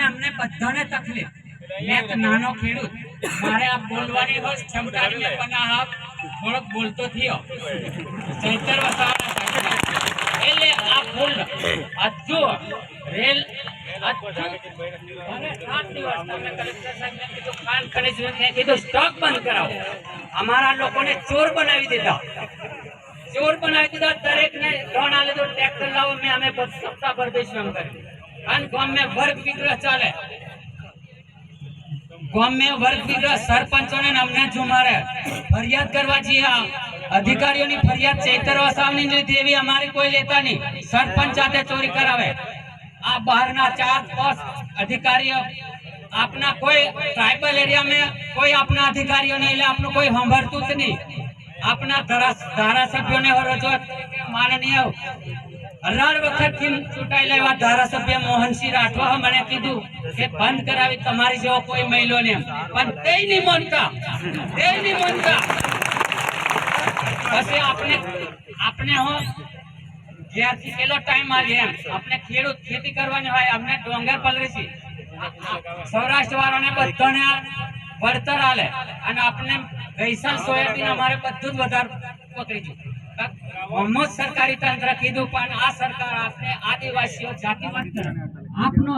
અમને બધાને તકલીફ. મેં એક નાનો ખેડૂત, મારે આ બોલવાની હોય ક્ષમતાની મેં પણ થોડોક બોલતો થયો. ચૈતર વસાવાના સાહેબ એટલે આ ફૂલ હજુ રેલ અને 7 દિવસ તમને કલેક્ટર સાહેબને કીધું, ખાન ખનીજને કીધું સ્ટોક બંધ કરાવો. અમારા લોકોને ચોર બનાવી દીધા. દરેકને લોન આલે તો ટ્રેક્ટર લાવો, મેં અમે સપ્તાહ ભર દઈશું એમ કરી. અને ગામ में वर्ग विग्रह चाले, गाम में वर्ग विग्रह सरपंचोने अમને जुमारे फरियाद करवा चाहिए. अधिकारियों की फरियाद चैतर वसावनी देवी हमारी कोई लेता नहीं. सरपंच जाते चोरी करावे. आ बाहर ना 4-5 अधिकारियों अपना कोई ट्राइबल एरिया में कोई अपना अधिकारियों ने अपना कोई संभरतुं ज नहीं. अपना धारासभ्यों ने रजूआत माननीय 18 वखत थी चूंटायेला एवा धारासभ्य मोहनसिंह राठवा मने कीधुं के बंद करावी तमारी जेवो कोई महिलो ने, पण तेय नहीं मानता. पछी आपने हो ज्यारथी केलो टाइम आवी एम आपने खेडूत खेती करवानी होय, अमने डोंगर पलरी छे, सौराष्ट्र वाळाने बधाने वळतर आले અને આપણે ગઈસાલ સોયાબીન અમારે બધું જ વધારે પકડી ગયું. મોહમ્મદ સરકારી તંત્ર કીધું, પણ આ સરકાર આપણે આદિવાસીઓ જાતિવાદ આપનો